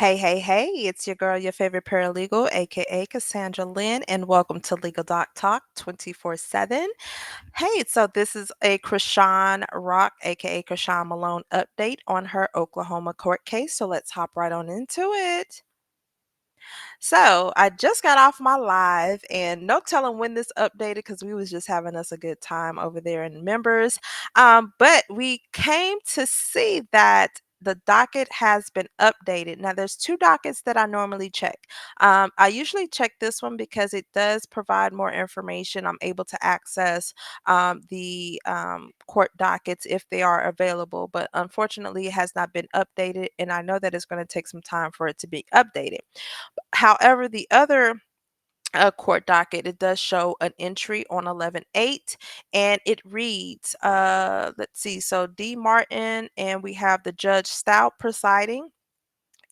Hey, it's your girl, your favorite paralegal, aka Cassandra Lynn, and welcome to Legal Doc Talk 24/7. Hey, so this is a Chrisean Rock, aka Chrisean Malone, update on her Oklahoma court case. So let's hop right on into it. So I just got off my live and no telling when this updated because we was just having us a good time over there in members. But we came to see that the docket has been updated. Now there's two dockets that I normally check. I usually check this one because it does provide more information. I'm able to access the court dockets if they are available, but unfortunately it has not been updated and I know that it's going to take some time for it to be updated. However, the other court docket, it does show an entry on 11/8, and it reads, let's see, so D. Martin, and we have the Judge Stout presiding.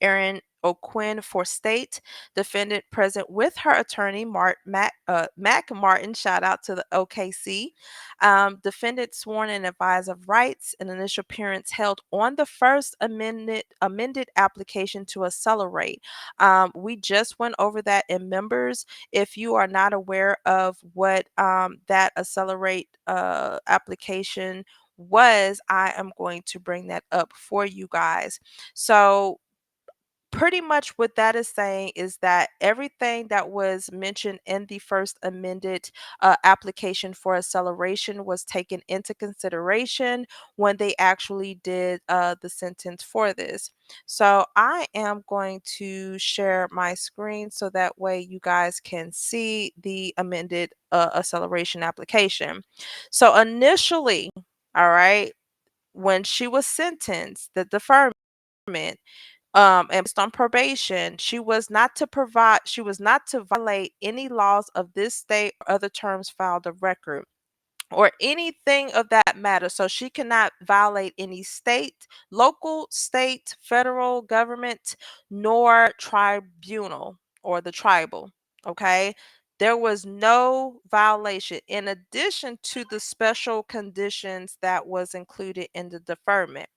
Erin O'Quinn for state, defendant present with her attorney, Mac Martin, shout out to the OKC. Defendant sworn and advised of rights, an initial appearance held on the first amended application to accelerate. We just went over that in members. If you are not aware of what that accelerate application was, I am going to bring that up for you guys. So pretty much what that is saying is that everything that was mentioned in the first amended application for acceleration was taken into consideration when they actually did the sentence for this. So I am going to share my screen so that way you guys can see the amended acceleration application. So initially, all right, when she was sentenced, the deferment and based on probation, she was not to violate any laws of this state or other terms filed of record or anything of that matter. So she cannot violate any state, local, state, federal government, nor tribunal or the tribal. Okay. There was no violation in addition to the special conditions that was included in the deferment.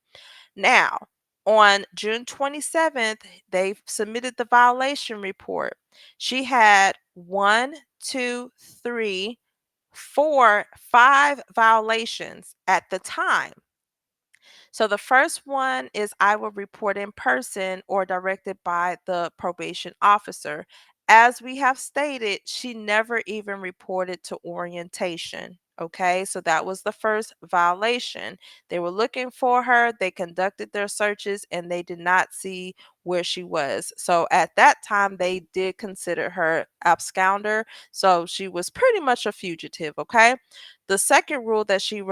Now, on June 27th, they submitted the violation report. She had one, two, three, four, five violations at the time. So the first one is I will report in person or directed by the probation officer. As we have stated, she never even reported to orientation. Okay, so that was the first violation. They were looking for her, they conducted their searches, and they did not see where she was. So at that time, they did consider her absconder. So she was pretty much a fugitive. Okay, the second rule that she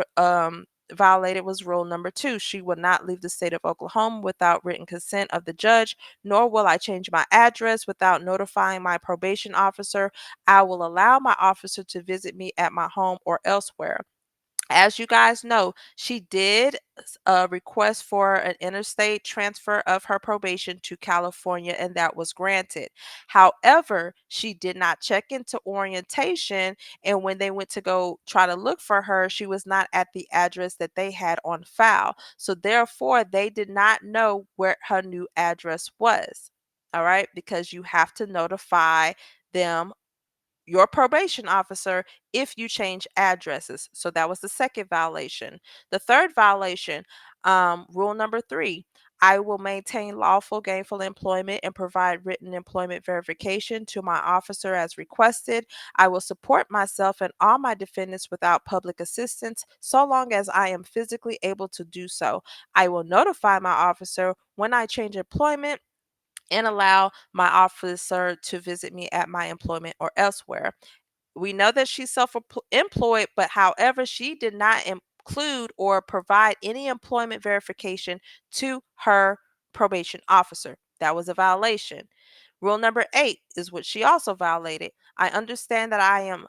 violated was rule number 2. She will not leave the state of Oklahoma without written consent of the judge, nor will I change my address without notifying my probation officer. I will allow my officer to visit me at my home or elsewhere. As you guys know, she did request for an interstate transfer of her probation to California, and that was granted. However, she did not check into orientation, and when they went to go try to look for her, she was not at the address that they had on file. So, therefore, they did not know where her new address was. All right, because you have to notify them, your probation officer, if you change addresses. So that was the second violation. The third violation, rule number 3, I will maintain lawful gainful employment and provide written employment verification to my officer as requested. I will support myself and all my defendants without public assistance so long as I am physically able to do so. I will notify my officer when I change employment and allow my officer to visit me at my employment or elsewhere. We know that she's self-employed, but however, she did not include or provide any employment verification to her probation officer. That was a violation. Rule number 8 is what she also violated. I understand that I am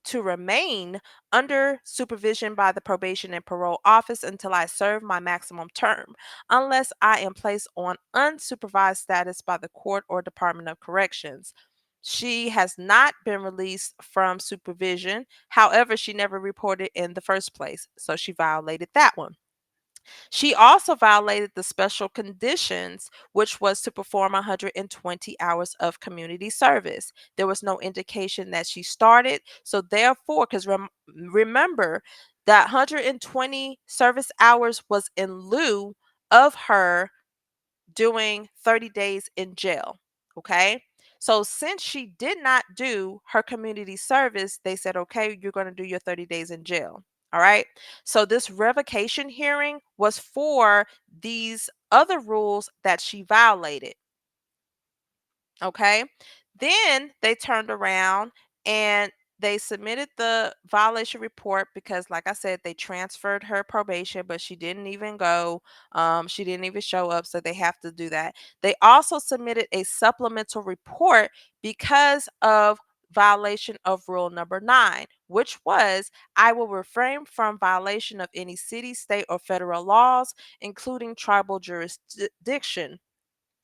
to remain under supervision by the probation and parole office until I serve my maximum term, unless I am placed on unsupervised status by the court or Department of Corrections. She has not been released from supervision. However, she never reported in the first place, so she violated that one. She also violated the special conditions, which was to perform 120 hours of community service. There was no indication that she started. So, therefore, because remember, that 120 service hours was in lieu of her doing 30 days in jail. Okay. So, since she did not do her community service, they said, okay, you're going to do your 30 days in jail. All right. So, this revocation hearing was for these other rules that she violated. Okay. Then they turned around and they submitted the violation report because, like I said, they transferred her probation, but she didn't even go. She didn't even show up. So they have to do that. They also submitted a supplemental report because of violation of rule number 9, which was I will refrain from violation of any city, state, or federal laws, including tribal jurisdiction.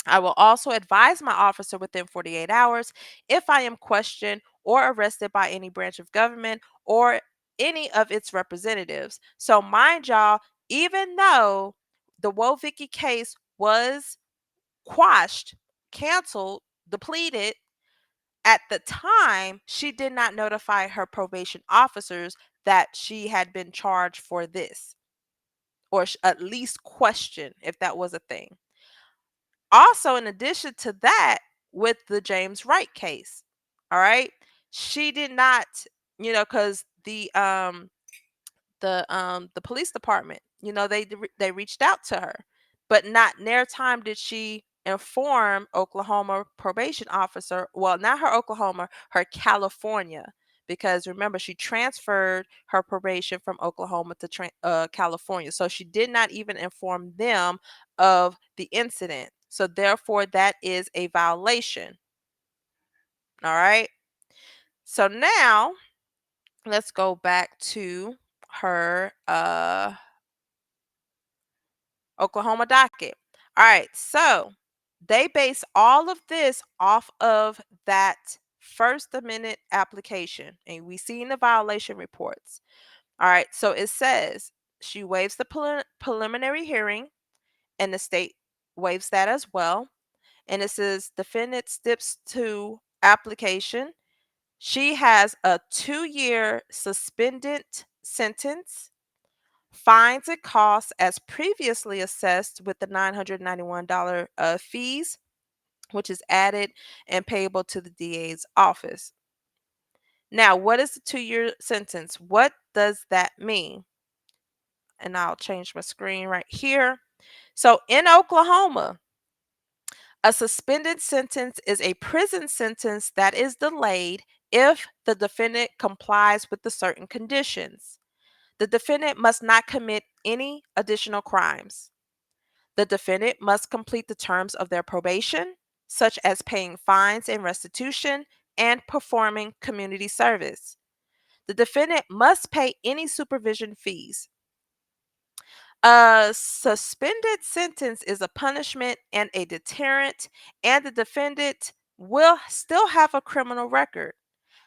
I will also advise my officer within 48 hours if I am questioned or arrested by any branch of government or any of its representatives. So, mind y'all, even though the Wovicki case was quashed, canceled, depleted, at the time, she did not notify her probation officers that she had been charged for this, or at least question if that was a thing. Also, in addition to that, with the James Wright case, all right, she did not, because the police department, they reached out to her, but not near time did she inform Oklahoma probation officer, well, not her Oklahoma, her California, because remember she transferred her probation from Oklahoma to California, so she did not even inform them of the incident. So therefore, that is a violation. All right. So now let's go back to her Oklahoma docket. All right, so they base all of this off of that First Amendment application, and we see in the violation reports. All right, so it says she waives the preliminary hearing, and the state waives that as well. And it says defendant steps to application. She has a 2-year suspended sentence, fines and costs as previously assessed with the $991 fees, which is added and payable to the DA's office. Now, what is the 2-year sentence? What does that mean? And I'll change my screen right here. So in Oklahoma, a suspended sentence is a prison sentence that is delayed if the defendant complies with the certain conditions. The defendant must not commit any additional crimes. The defendant must complete the terms of their probation, such as paying fines and restitution and performing community service. The defendant must pay any supervision fees. A suspended sentence is a punishment and a deterrent, and the defendant will still have a criminal record.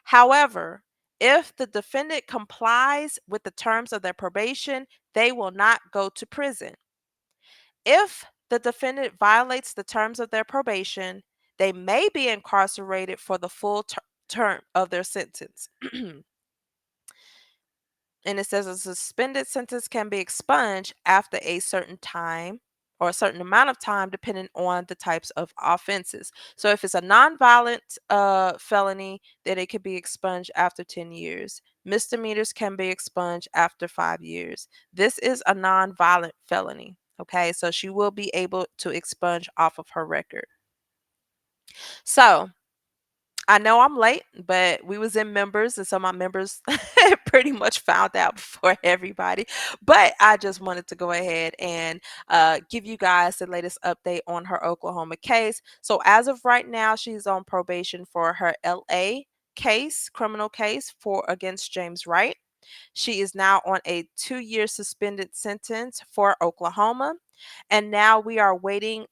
However, if the defendant complies with the terms of their probation, they will not go to prison. If the defendant violates the terms of their probation, they may be incarcerated for the full term of their sentence. And it says a suspended sentence can be expunged after a certain time or a certain amount of time, depending on the types of offenses. So if it's a nonviolent felony, then it could be expunged after 10 years. Misdemeanors can be expunged after 5 years. This is a nonviolent felony. Okay, so she will be able to expunge off of her record. So I know I'm late, but we was in members, and so my members pretty much found out before everybody. But I just wanted to go ahead and give you guys the latest update on her Oklahoma case. So as of right now, she's on probation for her LA case, criminal case for against James Wright. She is now on a 2-year suspended sentence for Oklahoma, and now we are waiting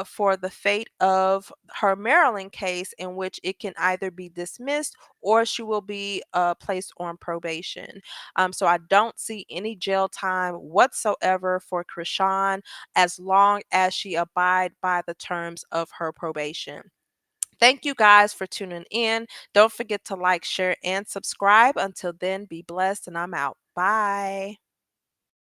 for the fate of her Maryland case, in which it can either be dismissed or she will be placed on probation. So I don't see any jail time whatsoever for Chrisean as long as she abide by the terms of her probation. Thank you guys for tuning in. Don't forget to like, share, and subscribe. Until then, be blessed, and I'm out. Bye.